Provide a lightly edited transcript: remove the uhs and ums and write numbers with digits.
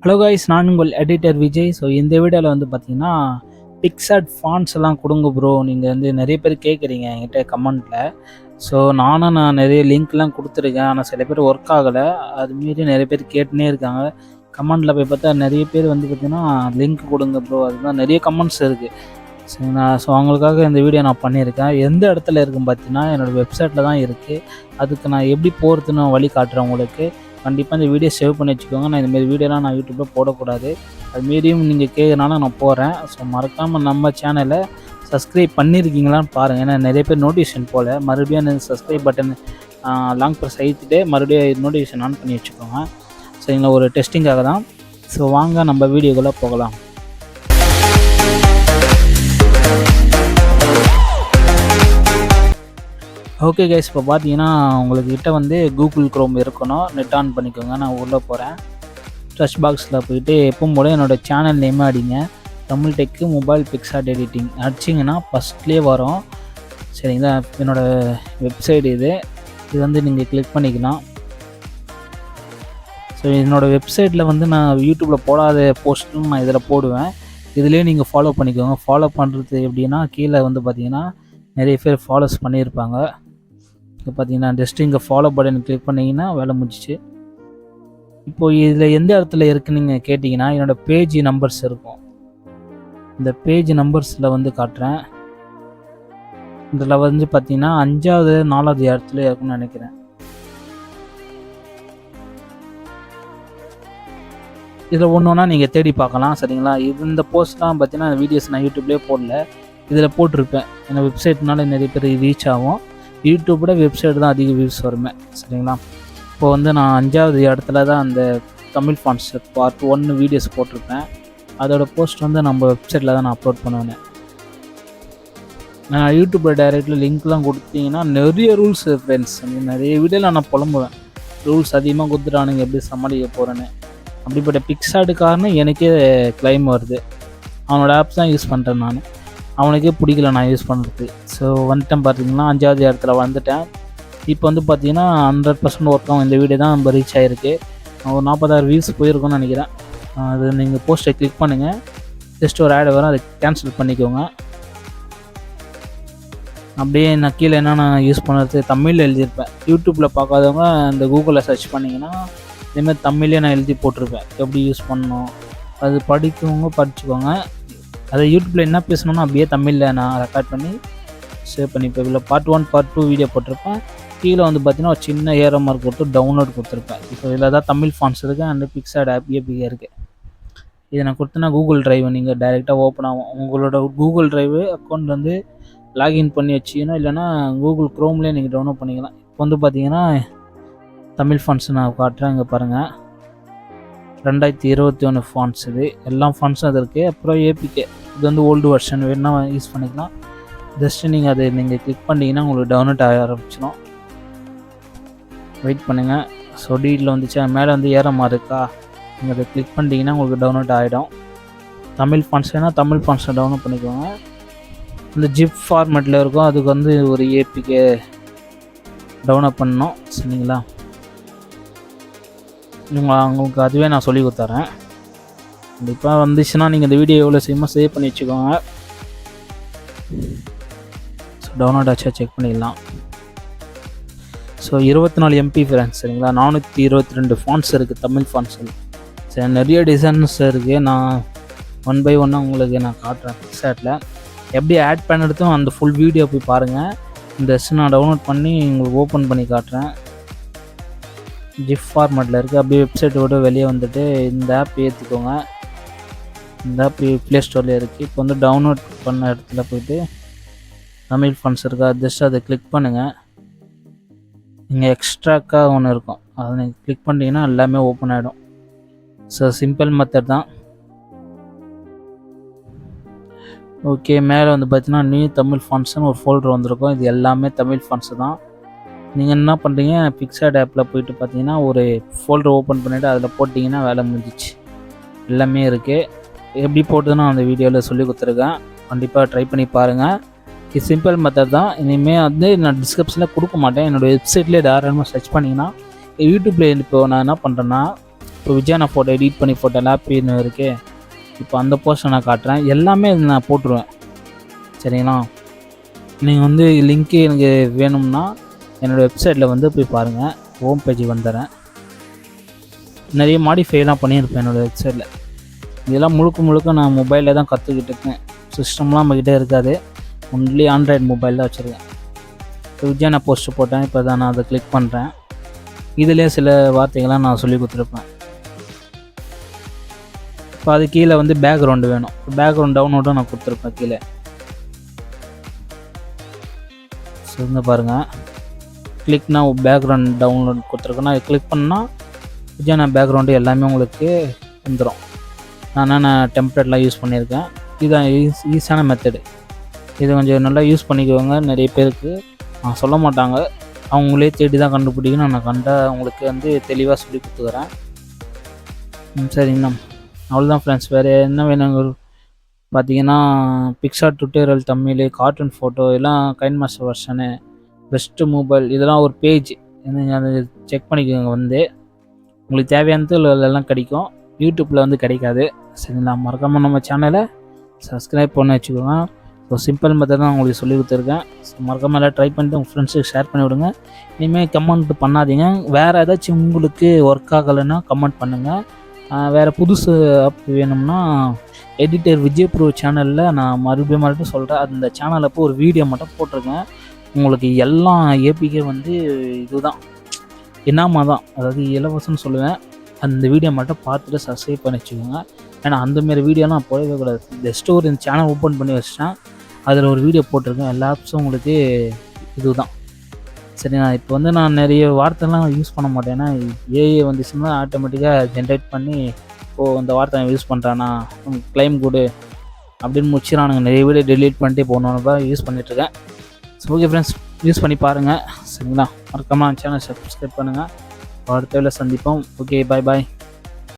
Hello guys, நான் உங்கள் editor Vijay. So இந்த வீடியோவில் வந்து பார்த்தீங்கன்னா பிக்சட் ஃபாண்ட்ஸ் எல்லாம் கொடுங்க ப்ரோ. நீங்கள் வந்து நிறைய பேர் கேட்குறீங்க என்கிட்ட கமெண்ட்டில். ஸோ நான் நிறைய லிங்க்லாம் கொடுத்துருக்கேன், ஆனால் சில பேர் ஒர்க் ஆகலை. அதுமாரி நிறைய பேர் கேட்டுனே இருக்காங்க. கமெண்ட்டில் போய் பார்த்தா நிறைய பேர் வந்து பார்த்திங்கன்னா லிங்க் கொடுங்க ப்ரோ, அதுதான் நிறைய கமெண்ட்ஸ் இருக்குது. சரிங்களா? ஸோ அவங்களுக்காக இந்த வீடியோ நான் பண்ணியிருக்கேன். எந்த இடத்துல இருக்குன்னு பார்த்தீங்கன்னா என்னோடய வெப்சைட்டில் தான் இருக்குது. அதுக்கு நான் எப்படி போகிறதுன்னு வழி காட்டுறேன் உங்களுக்கு. கண்டிப்பாக இந்த வீடியோ சேவ் பண்ணி வச்சுக்கோங்க. நான் இந்தமாரி வீடியோலாம் நான் யூடியூப்பில் போடக்கூடாது. அதுமாரியும் நீங்கள் கேட்குறனால நான் போகிறேன். ஸோ மறக்காமல் நம்ம சேனலை சப்ஸ்கிரைப் பண்ணியிருக்கீங்களான்னு பாருங்கள். ஏன்னா நிறைய பேர் நோட்டிஃபிகேஷன் போல் மறுபடியும் அந்த சப்ஸ்கிரைப் பட்டன் லாங் ப்ரெஸ் அழுத்திட்டு மறுபடியும் நோட்டிஃபிகேஷன் ஆன் பண்ணி வச்சுக்கோங்க. சரிங்களா? ஒரு டெஸ்டிங்காக தான். ஸோ வாங்க நம்ம வீடியோக்குள்ளே போகலாம். ஓகே கைஸ், இப்போ பார்த்தீங்கன்னா உங்கள்கிட்ட வந்து கூகுள் க்ரோம் இருக்கணும். நெட் ஆன் பண்ணிக்கோங்க. நான் உள்ளே போகிறேன். சர்ச் பாக்ஸில் போயிட்டு எப்பவும் போல என்னோடய சேனல் நேம் அடிங்க. Tamil tech mobile PicsArt editing அடிச்சிங்கன்னா ஃபஸ்ட்லேயே வரும். சரிங்களா? என்னோடய வெப்சைட் இது வந்து நீங்கள் கிளிக் பண்ணிக்கலாம். ஸோ என்னோடய வெப்சைட்டில் வந்து நான் யூடியூப்பில் போடாத போஸ்ட்டும் நான் இதில் போடுவேன். இதிலே நீங்கள் ஃபாலோ பண்ணிக்கோங்க. ஃபாலோ பண்ணுறது எப்படின்னா கீழே வந்து பார்த்தீங்கன்னா நிறைய பேர் ஃபாலோஸ் பண்ணியிருப்பாங்க. இப்போ பார்த்தீங்கன்னா ஜஸ்ட்டு இங்கே ஃபாலோ பட்டன் கிளிக் பண்ணிங்கன்னா வேலை முடிஞ்சிச்சு. இப்போது இதில் எந்த இடத்துல இருக்குன்னு நீங்கள் கேட்டிங்கன்னா என்னோடய பேஜ் நம்பர்ஸ் இருக்கும். இந்த பேஜ் நம்பர்ஸில் வந்து காட்டுறேன். இதில் வந்து பார்த்தீங்கன்னா 5வது 4வது இடத்துல இருக்குன்னு நினைக்கிறேன். இதில் ஒன்று ஒன்றா நீங்கள் தேடி பார்க்கலாம். சரிங்களா? இந்த போஸ்ட்லாம் பார்த்தீங்கன்னா வீடியோஸ் நான் யூடியூப்லேயே போடல, இதில் போட்டிருப்பேன். ஏன்னா வெப்சைட்னால நிறைய பேர் ரீச் ஆகும். யூடியூப்போட வெப்சைட் தான் அதிக வியூஸ் வருமே. சரிங்களா? இப்போது வந்து நான் 5வது இடத்துல தான் அந்த தமிழ் ஃபாண்ட்ஸ் பார்ட் 1 வீடியோஸ் போட்டிருப்பேன். அதோட போஸ்ட் வந்து நம்ம வெப்சைட்டில் தான் நான் அப்லோட் பண்ணுவேன். நான் யூடியூப்பில் டைரெக்டில் லிங்க்லாம் கொடுத்தீங்கன்னா நிறைய ரூல்ஸ் ஃப்ரெண்ட்ஸ். நிறைய வீடியோவில் நான் புலம்புவேன், ரூல்ஸ் அதிகமாக கொடுத்துட்டானுங்க, எப்படி சமாளிக்க போகிறேன்னு. அப்படிப்பட்ட பிக்சார்டுக்காரன்னு எனக்கே கிளைம் வருது. அவனோட ஆப்ஸ் தான் யூஸ் பண்ணுறேன் நான். அவனுக்கே பிடிக்கல நான் யூஸ் பண்ணுறது. ஸோ வந்துட்டேன். பார்த்தீங்கன்னா 5வது இடத்துல வந்துட்டேன். இப்போ வந்து பார்த்தீங்கன்னா 100% ஒர்க் ஆகும். இந்த வீடியோ தான் நம்ம ரீச் ஆகிருக்கு. ஒரு 40,000 வியூஸ் போயிருக்கும்னு நினைக்கிறேன். அது நீங்கள் போஸ்ட்டை கிளிக் பண்ணுங்கள். ஜஸ்ட் ஒரு ஆட் வரும், அதை கேன்சல் பண்ணிக்கோங்க. அப்படியே நான் கீழே என்னென்ன யூஸ் பண்ணுறது தமிழில் எழுதியிருப்பேன். யூடியூப்பில் பார்க்காதவங்க இந்த கூகுளில் சர்ச் பண்ணிங்கன்னா இதேமாதிரி தமிழ்லேயே நான் எழுதி போட்டிருப்பேன் எப்படி யூஸ் பண்ணணும். அது படிக்கவங்க படிச்சுக்கோங்க. அதை யூடியூப்பில் என்ன பேசணும்னா அப்படியே தமிழில் நான் ரெக்கார்ட் பண்ணி சேவ் பண்ணிப்பேன். இதில் பார்ட் 1 பார்ட் 2 வீடியோ போட்டிருப்பேன். கீழே வந்து பார்த்தீங்கன்னா ஒரு சின்ன ஏரோ மார்க் கொடுத்து டவுன்லோட் கொடுத்துருப்பேன். இப்போ இதில் தான் தமிழ் ஃபாண்ட்ஸ் இருக்குது அண்ட் பிக்சார்ட் ஆப் ஏபிகே இருக்குது. இதை நான் கொடுத்தேன்னா கூகுள் ட்ரைவ் நீங்கள் டைரெக்டாக ஓப்பன் ஆகும். உங்களோட கூகுள் ட்ரைவ் அக்கௌண்ட் வந்து லாகின் பண்ணி வச்சிக்கணும். இல்லைனா கூகுள் க்ரோம்லேயே நீங்கள் டவுன்லோட் பண்ணிக்கலாம். இப்போ வந்து பார்த்தீங்கன்னா தமிழ் ஃபாண்ட்ஸ் நான் காட்டுறேன். இங்கே பாருங்கள், 2021 ஃபாண்ட்ஸ். இது எல்லா ஃபாண்ட்ஸும் அது இருக்குது. அப்புறம் ஏபிகே இது வந்து ஓல்டு வெர்ஷன், வேணா யூஸ் பண்ணிக்கலாம். ஜஸ்ட்டு நீங்கள் அதை நீங்கள் கிளிக் பண்ணிங்கன்னா உங்களுக்கு டவுன்லோட் ஆக ஆரம்பிச்சிடும். வெயிட் பண்ணுங்கள். ஸோ டீட்டில் வந்துச்சு, மேலே வந்து ஏறமா இருக்கா, நீங்கள் அதை கிளிக் பண்ணிட்டீங்கன்னா உங்களுக்கு டவுன்லோட் ஆகிடும். தமிழ் ஃபாண்ட்ஸ் வேணால் தமிழ் ஃபாண்ட்ஸை டவுன்லோட் பண்ணிக்கோங்க. இந்த ஜிப் ஃபார்மேட்டில் இருக்கும், அதுக்கு வந்து ஒரு ஏபிகே டவுன்லோட் பண்ணணும். சரிங்களா? உங்களுக்கு அதுவே நான் சொல்லி கொடுத்துறேன். கண்டிப்பாக வந்துச்சுன்னா நீங்கள் இந்த வீடியோ எவ்வளோ செய்யுமோ சேவ் பண்ணி வச்சுக்கோங்க. ஸோ டவுன்லோட் ஆச்சா செக் பண்ணிடலாம். So 24 MB friends. சரிங்களா? 422 ஃபாண்ட்ஸ் இருக்குது தமிழ் ஃபாண்ட்ஸ். சரி, நிறைய டிசைன்ஸ் இருக்குது. நான் 1 by 1 உங்களுக்கு நான் காட்டுறேன். பிக்சார்ட்டில் எப்படி ஆட் பண்ணுறதும் அந்த ஃபுல் வீடியோ போய் பாருங்கள். இந்த நான் டவுன்லோட் பண்ணி உங்களுக்கு ஓப்பன் பண்ணி காட்டுறேன். ஜிப் ஃபார்மேட்டில் இருக்குது. அப்படியே வெப்சைட்டோட வெளியே வந்துட்டு இந்த ஆப் ஏற்றிக்கோங்க. இந்த ஆப் ப்ளே ஸ்டோரில் இருக்குது. இப்போ வந்து டவுன்லோட் பண்ண இடத்துல போய்ட்டு தமிழ் ஃபாண்ட்ஸ் இருக்கா, ஜஸ்ட் அதை கிளிக் பண்ணுங்கள். நீங்கள் எக்ஸ்ட்ராக்காக ஒன்று இருக்கும், அதை நீங்கள் கிளிக் பண்ணிட்டீங்கன்னா எல்லாமே ஓப்பன் ஆகிடும். ஸோ சிம்பிள் மெத்தட் தான். ஓகே, மேலே வந்து பார்த்தீங்கன்னா நியூ தமிழ் ஃபாண்ட்ஸ்னு ஒரு ஃபோல்டர் வந்திருக்கும். இது எல்லாமே தமிழ் ஃபாண்ட்ஸு தான். நீங்கள் என்ன பண்ணுறீங்க, பிக்சார்ட் ஆப்பில் போய்ட்டு பார்த்தீங்கன்னா ஒரு ஃபோல்டர் ஓப்பன் பண்ணிவிட்டு அதில் போட்டிங்கன்னா வேலை முடிஞ்சிச்சு. எல்லாமே இருக்குது. எப்படி போட்டுதுன்னு அந்த வீடியோவில் சொல்லி கொடுத்துருக்கேன். கண்டிப்பாக ட்ரை பண்ணி பாருங்கள். இது சிம்பிள் மெத்தட் தான். இனிமேல் வந்து நான் டிஸ்கிரிப்ஷனில் கொடுக்க மாட்டேன். என்னோடய வெப்சைட்லேயே தாராளமாக சர்ச் பண்ணிங்கன்னா யூடியூப்பில் இப்போ நான் என்ன பண்ணுறேன்னா இப்போ விஜயண்ணா ஃபோட்டோ எடிட் பண்ணி ஃபோட்டோ லேப்பின்னு இருக்கே, இப்போ அந்த போஸ்ட்டை நான் காட்டுறேன். எல்லாமே நான் போட்டுருவேன். சரிங்களா? நீங்கள் வந்து லிங்க்கு எனக்கு வேணும்னா என்னோடய வெப்சைட்டில் வந்து போய் பாருங்கள். ஹோம் பேஜுக்கு வந்துடுறேன். நிறைய மாடிஃபைலாம் பண்ணியிருப்பேன் என்னோடய வெப்சைட்டில். இதெல்லாம் முழுக்க நான் மொபைலில் தான் கற்றுக்கிட்டு இருக்கேன். சிஸ்டம்லாம் நம்மக்கிட்ட இருக்காது. ஒன்லி ஆண்ட்ராய்டு மொபைல் தான் வச்சுருக்கேன். இப்போ விஜயண்ணா போஸ்ட்டு போட்டேன். இப்போ தான் நான் அதை கிளிக் பண்ணுறேன். இதிலே சில வார்த்தைகள்லாம் நான் சொல்லி கொடுத்துருப்பேன். இப்போ அது கீழே வந்து பேக்ரவுண்டு வேணும். பேக்ரவுண்ட் டவுன்லோடும் நான் கொடுத்துருப்பேன் கீழே. சொல்லுங்க பாருங்கள், கிளிக்னா பேக்ரவுண்ட் டவுன்லோட் கொடுத்துருக்கேன்னா அது கிளிக் பண்ணால் விஜயண்ணா பேக்ரவுண்டு எல்லாமே உங்களுக்கு வந்துடும். நான் டெம்ப்ளேட்லாம் யூஸ் பண்ணியிருக்கேன். இதுதான் ஈஸியான மெத்தடு. இது கொஞ்சம் நல்லா யூஸ் பண்ணிக்குவாங்க. நிறைய பேருக்கு நான் சொல்ல மாட்டாங்க, அவங்களே தேடி தான் கண்டுபிடிக்கணும். நான் அவங்களுக்கு வந்து தெளிவாக சொல்லி கொடுத்துக்கிறேன். சரிங்கண்ணா, அவ்வளோதான் ஃப்ரெண்ட்ஸ். வேறு என்ன வேணுங்க பார்த்தீங்கன்னா, Pixar tutorial Tamil, cartoon photo எல்லாம் கைன் மாஸ்டர் வெர்ஷனு, பெஸ்ட்டு மொபைல் இதெல்லாம் ஒரு பேஜ். நீங்கள் அதை செக் பண்ணிக்கோங்க. வந்து உங்களுக்கு தேவையானது எல்லாம் கிடைக்கும். யூடியூப்பில் வந்து கிடைக்காது. சரிங்களா? மறக்காமல் நம்ம சேனலை சப்ஸ்கிரைப் பண்ணி வச்சுக்கோங்க. ஸோ சிம்பிள் மெத்தட் தான் உங்களுக்கு சொல்லி கொடுத்துருக்கேன். ஸோ மறக்காமல் எல்லாம் ட்ரை பண்ணிட்டு உங்கள் ஃப்ரெண்ட்ஸுக்கு ஷேர் பண்ணி விடுங்க. இனிமேல் கமெண்ட் பண்ணாதீங்க. வேறு ஏதாச்சும் உங்களுக்கு ஒர்க் ஆகலைன்னா கமெண்ட் பண்ணுங்கள். வேறு புதுசு ஆப் வேணும்னா எடிட்டர் விஜய் ப்ரோ சேனலில் நான் மறுபடியும் சொல்கிறேன். அந்த சேனலில் போய் ஒரு வீடியோ மட்டும் போட்டிருக்கேன். உங்களுக்கு எல்லா ஏபிகே வந்து இதுதான் என்னாமா தான், அதாவது இலவசம்னு சொல்லுவேன். அந்த வீடியோ மட்டும் பார்த்துட்டு சப்ஸ்கிரைப் பண்ணி வச்சுக்கோங்க. ஏன்னா அந்தமாரி வீடியோலாம் போடவே கூடாது. ஜஸ்ட்டு ஒரு இந்த சேனல் ஓப்பன் பண்ணி வச்சிட்டேன், அதில் ஒரு வீடியோ போட்டிருக்கேன். எல்லா ஆப்ஸும் உங்களுக்கு இதுதான். சரி, இப்போ வந்து நான் நிறைய வார்த்தைலாம் யூஸ் பண்ண மாட்டேன். ஏன்னா ஏஐ வந்துச்சுன்னா ஆட்டோமேட்டிக்காக ஜென்ரேட் பண்ணி இந்த வார்த்தை யூஸ் பண்ணுறானா கிளைம் கொடு அப்படின்னு முடிச்சிடானுங்க. நிறைய வீடியோ டெலீட் பண்ணிட்டு போகணுன்னு தான் யூஸ் பண்ணிகிட்ருக்கேன். ஸோ ஓகே ஃப்ரெண்ட்ஸ், யூஸ் பண்ணி பாருங்கள். சரிங்களா? மறக்காமல் சேனல் சப்ஸ்கிரைப் பண்ணுங்கள். அடுத்த வேலை சந்திப்போம். ஓகே, பாய்.